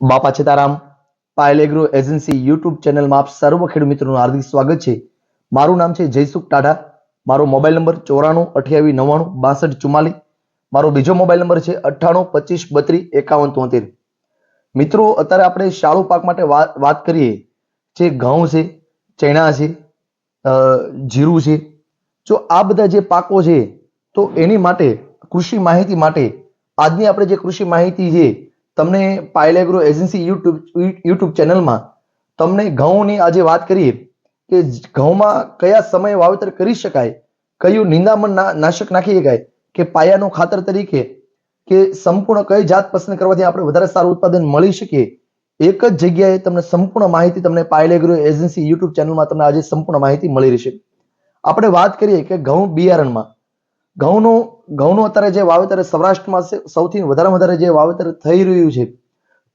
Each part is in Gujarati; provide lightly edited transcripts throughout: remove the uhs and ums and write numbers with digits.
બાપા Sitaram. Payal agro agency YouTube ચેનલમાં આપ સર્વ ખેડૂત મિત્રોનું હાર્દિક સ્વાગત છે. મારું નામ છે જયસુખ ટાઢા. મારો મોબાઈલ નંબર 9428926244. મારો બીજો મોબાઈલ નંબર છે 9825325173. મિત્રો, અત્યારે આપણે શાળુ પાક માટે વાત કરીએ. જે ઘઉં છે, ચણા છે, જીરું છે, જો આ બધા જે પાકો છે તો એની માટે કૃષિ માહિતી માટે આજની આપણે જે કૃષિ માહિતી છે તમને પાયલ એગ્રો એજન્સી યુટ્યુબ ચેનલમાં તમને ઘઉંની આજે વાત કરીએ કે ઘઉંમાં કયા સમયે વાવેતર કરી શકાય, કયું નિંદામણ નાશક નાખી શકાય કે પાયાનો ખાતર તરીકે કે સંપૂર્ણ કઈ જાત પસંદ કરવાથી આપણે વધારે સારું ઉત્પાદન મળી શકે, એક જ જગ્યાએ તમને સંપૂર્ણ માહિતી તમને પાયલ એગ્રો એજન્સી યુટ્યુબ ચેનલમાં તમને આજે સંપૂર્ણ માહિતી મળી રહેશે. આપણે વાત કરીએ કે ઘઉં બિયારણમાં ઘઉંનું અત્યારે જે વાવેતર સૌરાષ્ટ્રમાં સૌથી વધારે જે વાવેતર થઈ રહ્યું છે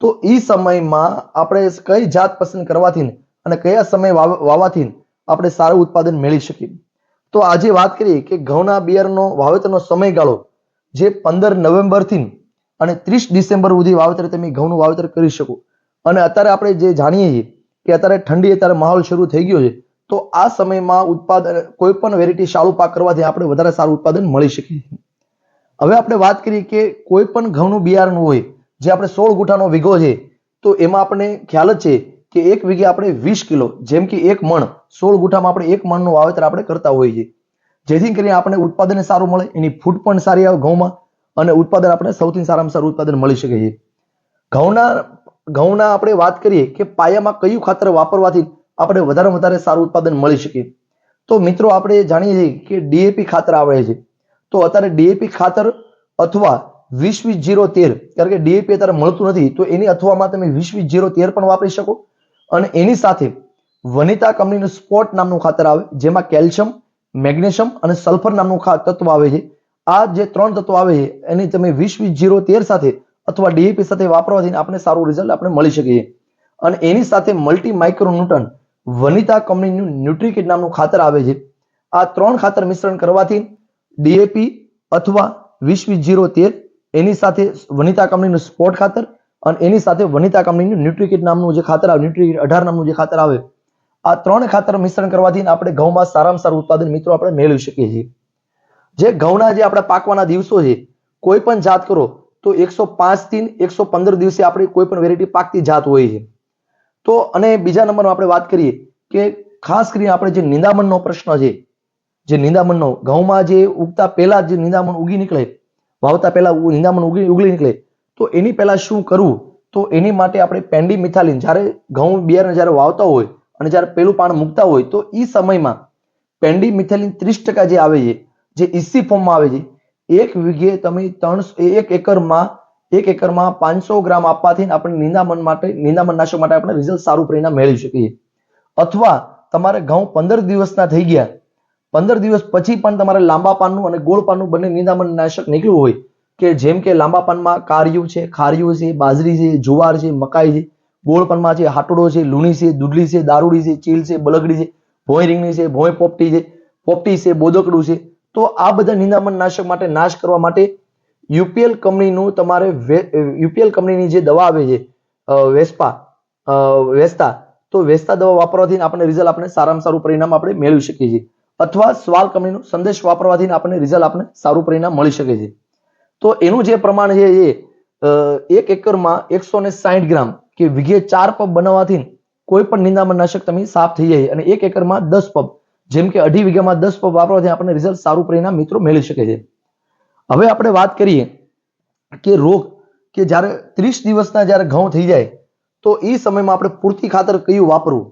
તો એ સમયમાં આપણે કઈ જાત પસંદ કરવાથી અને કયા સમયે વાવવાથી આપણે સારું ઉત્પાદન મેળવી શકીએ. તો આજે વાત કરીએ કે ઘઉંના બિયારણનો વાવેતરનો સમયગાળો જે 15 નવેમ્બરથી અને 30 ડિસેમ્બર સુધી વાવેતર તમે ઘઉંનું વાવેતર કરી શકો. અને અત્યારે આપણે જે જાણીએ છીએ કે અત્યારે ઠંડી અત્યારે માહોલ શરૂ થઈ ગયો છે તો આ સમયમાં ઉત્પાદન કોઈ પણ વેરાયટી શાળુ પાક કરવાથી આપણે વધારે સારું ઉત્પાદન મળી શકે. હવે આપણે વાત કરીએ કે કોઈ પણ ઘઉંનું બિયારણ હોય જે આપણે 16 ગુઠાનો વીઘો છે તો એમાં આપણે ખ્યાલ જ છે કે એક વીઘે આપણે 20 કિલો, જેમ કે એક મણ, 16 ગુઠામાં આપણે એક મણનું વાવેતર આપણે કરતા હોઈએ છીએ, જેથી કરીને આપણે ઉત્પાદન સારું મળે, એની ફૂટ પણ સારી આવે ઘઉંમાં અને ઉત્પાદન આપણે સૌથી સારામાં સારું ઉત્પાદન મળી શકે છે. ઘઉંના આપણે વાત કરીએ કે પાયામાં કયું ખાતર વાપરવાથી આપણે વધારે સારું ઉત્પાદન મળી શકે. તો મિત્રો, આપણે જાણીએ છીએ કે ડીએપી ખાતર આવે છે. તો અત્યારે ડીએપી ખાતર અથવા 20-20-0-13, કારણ કે ડીએપી અત્યારે મળતું નથી તો એની અથવામાં તમે 20-20-0-13 પણ વાપરી શકો. અને એની સાથે વનિતા કંપનીનું સ્પોટ નામનું ખાતર આવે જેમાં કેલ્શિયમ, મેગ્નેશિયમ અને સલ્ફર નામનું તત્વ આવે છે. આ જે 3 તત્વો આવે છે એની તમે 20-20-0-13 સાથે અથવા ડીએપી સાથે વાપરવાથી આપણે સારું રિઝલ્ટ આપણે મળી શકે. અને એની સાથે મલ્ટી માઇક્રોન્યુટન વનિતા કંપનીનું ન્યુટ્રીકિટ નામનું ખાતર આવે છે. આ 3 ખાતર મિશ્રણ કરવાથી ડીએપી અથવા 20-20-0-13, એની સાથે વનિતા કંપનીનું સ્પોટ ખાતર અને એની સાથે વનિતા કંપનીનું ન્યુટ્રીકિટ નામનું જે ખાતર આવે, ન્યુટ્રીકિટ 18 નામનું જે ખાતર આવે, આ 3 ખાતર મિશ્રણ કરવાથી આપણે ઘઉંમાં સારામાં સારું ઉત્પાદન મિત્રો આપણે મેળવી શકીએ છીએ. જે ઘઉંના જે આપણા પાકવાના દિવસો છે, કોઈ પણ જાત કરો તો 105 થી 115 દિવસે આપણી કોઈ પણ વેરાયટી પાકતી જાત હોય છે. તો અને બીજા નંબરમાં આપણે વાત કરીએ કે ખાસ કરીને આપણે જે નિંદામણનો પ્રશ્ન છે, જે નિંદામણનો ઘઉંમાં જે ઉગતા પહેલા જે નિંદામણ ઉગી નીકળે, વાવતા પહેલા નિંદામણ ઉગી નીકળે તો એની પહેલા શું કરવું, તો એની માટે આપણે પેન્ડીમિથાલિન જ્યારે ઘઉં બિયારણ જ્યારે વાવતા હોય અને જ્યારે પેલું પાણ મૂકતા હોય તો એ સમયમાં પેન્ડીમિથાલિન 30% જે આવે છે, જે ઇસી ફોર્મમાં આવે છે, એક વીઘે તમે 1 એકરમાં 500 ગ્રામ આપવાથી આપણે નિંદામણ નાશક માટે આપણે રિઝલ્ટ સારું પરિણામ મેળવી શકીએ. અથવા તમારે ઘઉં 15 દિવસના થઈ ગયા, 15 દિવસ પછી પણ તમારે લાંબા પાનનું અને ગોળ પાનનું બંને નિંદામણ નાશક નીકળ્યું હોય કે જેમ કે લાંબા પાનમાં કારિયું છે, ખારિયું છે, બાજરી છે, જુવાર છે, મકાઈ છે, ગોળ પાનમાં છે હાટોડો છે, લૂણી છે, દૂધલી છે, દારૂડી છે, ચીલ છે, બલગડી છે, ભોંય રીંગણી છે, ભોંય પોપટી છે, બોદકડું છે. તો આ બધા નિંદામણ નાશક માટે નાશ કરવા માટે યુપીએલ કંપનીની જે દવા આવે છે વેસ્તા દવા વાપરવાથી આપણે રિઝલ્ટ આપણે સારામાં સારું પરિણામ આપણે મેળવી શકીએ છીએ. અથવા સ્વાલ કંપનીનું સંદેશ વાપરવાથી આપણે રિઝલ્ટ આપણે સારું પરિણામ મળી શકે છે. તો એનું જે પ્રમાણ છે એ 1 એકરમાં 160 ગ્રામ કે વીઘે 4 પંપ બનાવવાથી કોઈ પણ નિંદામણ નાશક તમે સાફ થઈ જાય અને 1 એકરમાં 10 પંપ, જેમ કે 2.5 વીઘામાં 10 પંપ વાપરવાથી આપણે રિઝલ્ટ સારું પરિણામ મિત્રો મેળવી શકે છે. હવે આપણે વાત કરીએ કે રોગ કે જ્યારે 30 દિવસના જ્યારે ઘઉં થઈ જાય તો એ સમયમાં આપણે પૂરતી ખાતર કયું વાપરવું,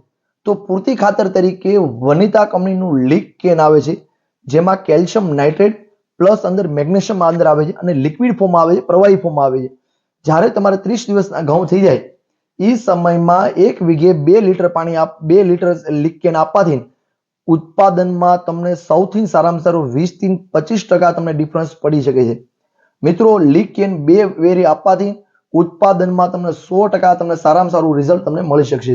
તો પૂરતી ખાતર તરીકે વનિતા કંપનીનું લીક કેન આવે છે જેમાં કેલ્શિયમ નાઇટ્રેટ પ્લસ અંદર મેગ્નેશિયમ અંદર આવે છે અને લિક્વિડ ફોર્મમાં આવે છે, પ્રવાહી ફોર્મમાં આવે છે. જ્યારે તમારે 30 દિવસના ઘઉં થઈ જાય એ સમયમાં એક વીઘે 2 લીટર પાણી 2 લીટર લીક કેન આપવાથી ઉત્પાદનમાં તમને સૌથી સારામાં સારું 20 થી 25% તમને ડિફરન્સ પડી શકે છે. મિત્રો, લીક કેન 2 વેરી આપવાથી ઉત્પાદનમાં તમને 100% તમને સારામાં સારું રિઝલ્ટ તમને મળી શકશે.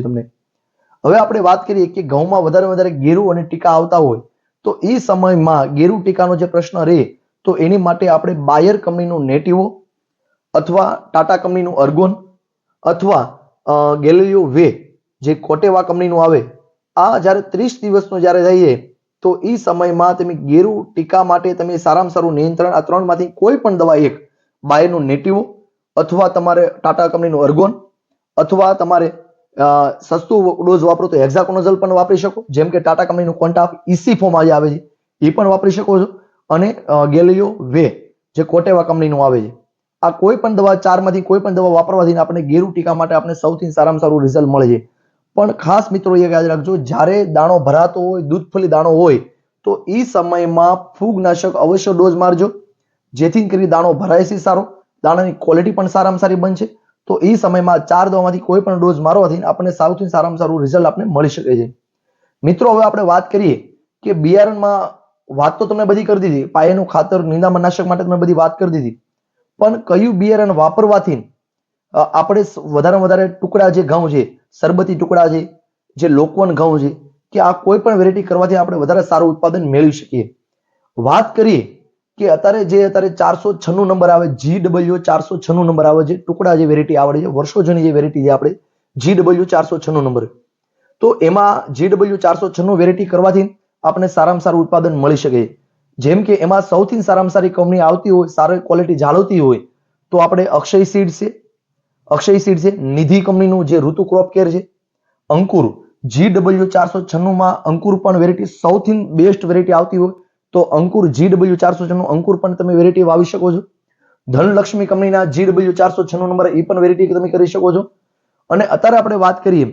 હવે આપણે વાત કરીએ કે ઘઉંમાં વધારે ગેરુ અને ટીકા આવતા હોય તો એ સમયમાં ગેરુ ટીકાનો જે પ્રશ્ન રહે તો એની માટે આપણે બાયર કંપનીનું નેટિવો અથવા ટાટા કંપનીનું અર્ગોન અથવા ગેલેલિયો વે જે કોટેવા કંપનીનું આવે, આ જ્યારે 30 દિવસનું જ્યારે થઈએ તો એ સમયમાં તમે ગેરુ ટીકા માટે તમે સારામાં સારું નિયંત્રણ આ ત્રણમાંથી કોઈ પણ દવા એક બાયરનું નેટિવો અથવા તમારે ટાટા કંપનીનું અર્ગોન અથવા તમારે સસ્તું ડોઝ વાપરો તો હેક્ઝાકોનાઝોલ પણ વાપરી શકો, જેમ કે ટાટા કંપનીનું ક્વોન્ટાફ ઇસી ફોર્મ આજે આવે છે એ પણ વાપરી શકો છો, અને ગેલિયો વે જે કોટેવા કંપનીનું આવે છે. આ કોઈ પણ દવા ચારમાંથી કોઈ પણ દવા વાપરવાથી આપણે ગેરુ ટીકા માટે આપણે સૌથી સારામાં સારું રિઝલ્ટ મળે છે. પણ ખાસ મિત્રો એ યાદ રાખજો, જ્યારે દાણો ભરાતો હોય, દૂધફળી દાણો હોય તો એ સમયમાં ફૂગનાશક અવશ્ય ડોઝ મારજો, જેથી કરી દાણો ભરાય છે સારો, દાણાની ક્વોલિટી પણ સારામાં સારી બનશે. તો એ સમયમાં 4 દવામાંથી કોઈ પણ ડોઝ મારવાથી આપણને સૌથી સારામાં સારું રિઝલ્ટ આપણે મળી શકે છે. મિત્રો હવે આપણે વાત કરીએ કે બિયારણમાં વાત તો તમે બધી કરી દીધી, પાયાનું ખાતર, નિંદામણનાશક માટે તમે બધી વાત કરી દીધી, પણ કયું બિયારણ વાપરવાથી આપણે વધારે વધારે ટુકડા જે ઘઉં છે, સરબતી ટુકડા છે, જે લોકવન ઘઉં છે, કે આ કોઈ પણ વેરાયટી કરવાથી આપણે વધારે સારું ઉત્પાદન મેળવી શકીએ. વાત કરીએ કે અત્યારે 496 નંબર આવે, GW 496 નંબર આવે છે, ટુકડા જે વેરાયટી આવડે છે, વર્ષો જૂની જે વેરાયટી છે આપણે GW 496 નંબર, તો એમાં GW 496 વેરાયટી કરવાથી આપણે સારામાં સારું ઉત્પાદન મળી શકે. જેમ કે એમાં સૌથી સારામાં સારી કંપની આવતી હોય, સારી ક્વોલિટી જાળવતી હોય તો આપણે અક્ષય સીડ છે, નિધિ કંપનીનું જે ઋતુ ક્રોપ કેર છે, અંકુર GW 496 માં અંકુર પણ વેરાયટી સૌથી બેસ્ટ વેરાયટી આવતી હોય તો અંકુર GW 496 અંકુર પણ તમે વેરાયટી વાવી શકો છો. ધનલક્ષ્મી કંપનીના GW 496 નંબર એ પણ વેરાયટી તમે કરી શકો છો. અને અત્યારે આપણે વાત કરીએ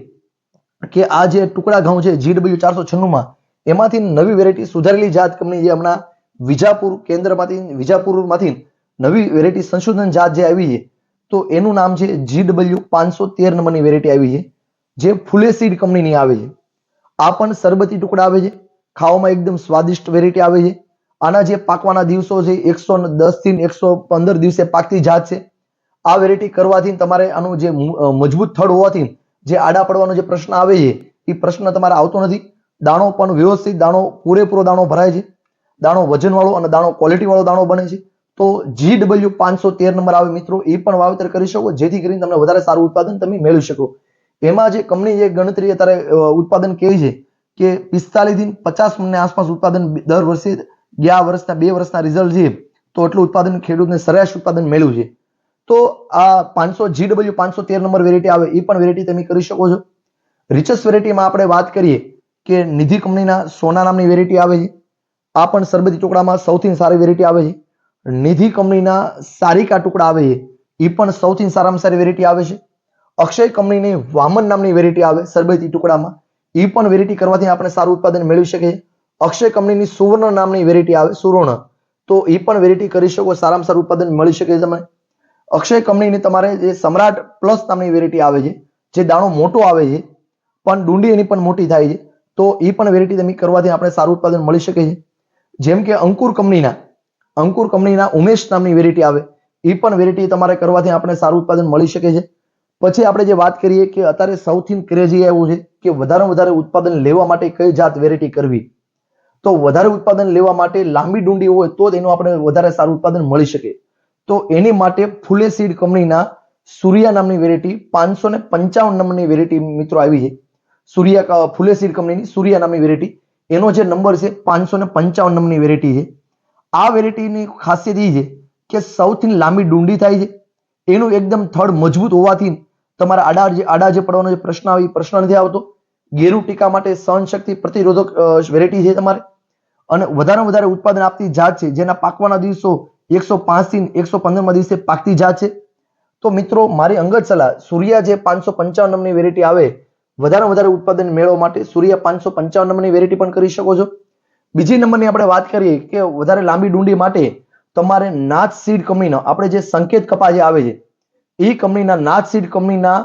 કે આ જે ટુકડા ઘઉં છે GW 496 માં, એમાંથી નવી વેરાયટી સુધારેલી જાત કંપની જે હમણાં વિજાપુરમાંથી નવી વેરાયટી સંશોધન જાત જે આવી છે, તો એનું નામ છે GW 513 નંબરની વેરાયટી આવી છે, જે ફુલેસીડ કંપનીની આવે છે. આ પણ સરબતી ટુકડા આવે છે, ખાવામાં એકદમ સ્વાદિષ્ટ વેરાયટી આવે છે. આના જે પાકવાના દિવસો છે 110 થી 115 દિવસે પાકતી જાત છે. આ વેરાયટી કરવાથી તમારે આનું જે મજબૂત થડ હોવાથી જે આડા પડવાનો જે પ્રશ્ન આવે છે એ પ્રશ્ન તમારે આવતો નથી. દાણો પણ વ્યવસ્થિત, દાણો પૂરેપૂરો દાણો ભરાય છે, દાણો વજન વાળો અને દાણો ક્વોલિટી વાળો દાણો બને છે. તો GW 513 નંબર આવે મિત્રો, એ પણ વાવેતર કરી શકો, જેથી કરીને તમને વધારે સારું ઉત્પાદન તમે મેળવી શકો. એમાં જે કંપની જે ગણતરી અત્યારે ઉત્પાદન કહે છે કે 45 થી 50 મણની આસપાસ ઉત્પાદન દર વર્ષે ગયા વર્ષના 2 વર્ષના રિઝલ્ટ છે, તો એટલું ઉત્પાદન ખેડૂતને સરેરાશ ઉત્પાદન મળ્યું છે. તો આ GW 513 નંબર વેરાયટી આવે એ પણ વેરાયટી તમે કરી શકો છો. રિચસ વેરાયટીમાં આપણે વાત કરીએ કે નિધિ કંપનીના સોના નામની વેરાયટી આવે છે, આ પણ સરબતી ટુકડામાં સૌથી સારી વેરાયટી આવે છે. નિધિ કંપનીના સારિકા ટુકડા આવે છે, એ પણ સૌથી સારામાં સારી વેરાયટી આવે છે. અક્ષય કંપનીની વામન નામની વેરાયટી આવે સરબતી ટુકડામાં, એ પણ વેરાયટી કરવાથી આપણે સારું ઉત્પાદન મેળવી શકીએ. અક્ષય કંપનીની સુવર્ણ નામની વેરાયટી આવે સુવર્ણ, તો એ પણ વેરાયટી કરી શકો, સારામાં સારું ઉત્પાદન મળી શકે તમને. અક્ષય કંપનીની તમારે જે સમ્રાટ પ્લસ નામની વેરાયટી આવે છે, જે દાણો મોટો આવે છે પણ ડુંડી એની પણ મોટી થાય છે, તો એ પણ વેરાયટી તમે કરવાથી આપણે સારું ઉત્પાદન મળી શકે છે. જેમ કે અંકુર કંપનીના ઉમેશ નામની વેરાયટી આવે, એ પણ વેરાયટી તમારે કરવાથી આપણે સારું ઉત્પાદન મળી શકે છે. પછી આપણે જે વાત કરીએ કે અત્યારે સૌથી ક્રેઝી એવું છે કે વધારે ઉત્પાદન લેવા માટે કઈ જાત વેરાયટી કરવી, તો વધારે ઉત્પાદન લેવા માટે લાંબી ડુંડી હોય તો જ એનું આપણે વધારે સારું ઉત્પાદન મળી શકે. તો એની માટે ફુલેસીડ કંપનીના સૂર્યા નામની વેરાયટી 555 નંબરની વેરાયટી મિત્રો આવી છે. ફુલેસીડ કંપનીની સૂર્યા નામની વેરાયટી, એનો જે નંબર છે 555 નંબરની વેરાયટી છે. આ વેરાયટીની ખાસિયત એ છે કે સૌથી લાંબી ડુંડી થાય છે, એનું એકદમ થડ મજબૂત હોવાથી તમારા આડા જે પડવાનો જે પ્રશ્ન આવે એ પ્રશ્ન નથી આવતો. ગેરુ ટીકા માટે સહનશક્તિ પ્રતિરોધક વેરાયટી છે તમારે, અને વધારે ઉત્પાદન આપતી જાત છે, જેના પાકવાના દિવસો 105 થી 115 દિવસે પાકતી જાત છે. તો મિત્રો મારી અંગત સલાહ સૂર્યા જે 555 નંબરની વેરાયટી આવે, વધારે ઉત્પાદન મેળવવા માટે સૂર્યા 555 નંબરની વેરાયટી પણ કરી શકો છો. બીજી નંબરની આપણે વાત કરીએ કે વધારે લાંબી ડુંડી માટે તમારે નાથ સીડ કંપનીનો આપણે જે સંકેત કપા જે આવે છે, એ કંપનીના નાથ સીડ કંપનીના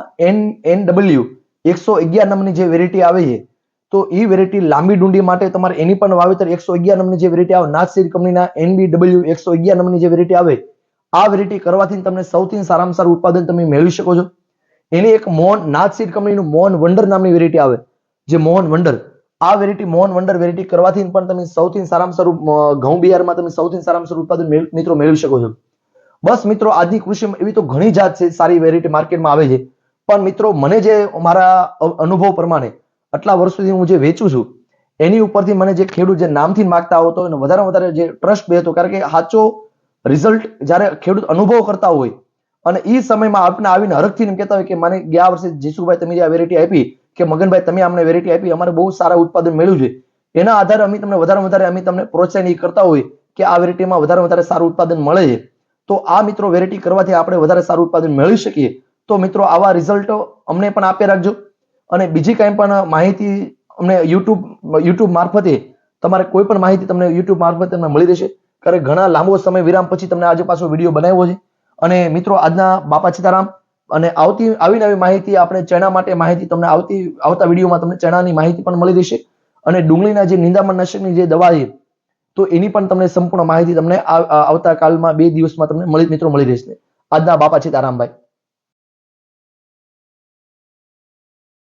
NW 111 નંબરની જે વેરાયટી આવે છે, તો એ વેરાયટી લાંબી ડુંડી માટે તમારે એની પણ વાવેતર 111 નંબરની જે વેરાયટી આવે, નાથ સીડ કંપનીના NBW 111 નંબરની જે વેરાયટી આવે, આ વેરાયટી કરવાથી તમને સૌથી સારામાં સારું ઉત્પાદન તમે મેળવી શકો છો. એની એક નાથ સીડ કંપનીનું મોહન વંડર નામની વેરાયટી આવે, જે મોહન વંડર, આ વેરાયટી મોહન વંડર વેરાયટી કરવાથી પણ તમે સૌથી સારામાં સારું ઘઉં બિયારમાં તમે સૌથી સારામાં સારું ઉત્પાદન મિત્રો મેળવી શકો છો. બસ મિત્રો આજની કૃષિમાં એવી તો ઘણી જાત છે, સારી વેરાયટી માર્કેટમાં આવે છે, પણ મિત્રો મને જે મારા અનુભવ પ્રમાણે આટલા વર્ષોથી હું જે વેચું છું એની ઉપરથી મને જે ખેડૂત જે નામથી માગતા આવતો હોય વધારે વધારે જે ટ્રસ્ટ બે હતો, કારણ કે સાચો રિઝલ્ટ જ્યારે ખેડૂત અનુભવ કરતા હોય અને એ સમયમાં આપણે આવીને હરખથી એમ કહેતા હોય કે મને ગયા વર્ષે જીસુભાઈ તમે જે આ વેરાયટી આપી કે મગનભાઈ તમે અમને વેરાયટી આપી, અમારે બહુ સારા ઉત્પાદન મળ્યું છે, એના આધારે અમે તમને વધારે અમે તમને પ્રોત્સાહન એ કરતા હોય કે આ વેરાયટીમાં વધારે સારું ઉત્પાદન મળે છે. તો આ મિત્રો વેરાયટી કરવાથી આપણે વધારે સારું ઉત્પાદન મેળવી શકીએ. તો મિત્રો આવા રિઝલ્ટ અમને પણ આપી રાખજો અને બીજી કાંઈ પણ માહિતી અમને યુટ્યુબ મારફતે તમારે કોઈ પણ માહિતી તમને યુટ્યુબ મારફતે તમને મળી રહેશે. કારણ ઘણા લાંબો સમય વિરામ પછી તમને આજે પાછો વિડીયો બનાવ્યો છે. અને મિત્રો આજના બાપા સીતારામ અને આવી નવી માહિતી આપણે ચણા માટે માહિતી તમને આવતા વિડીયોમાં તમને ચણાની માહિતી પણ મળી રહેશે અને ડુંગળીના જે નિંદામણ નાશકની જે દવા છે તો એની પણ તમને સંપૂર્ણ માહિતી તમને આવતા કાલમાં 2 દિવસમાં તમને મિત્રો મળી રહેશે. આજના બાપા સીતારામભાઈ.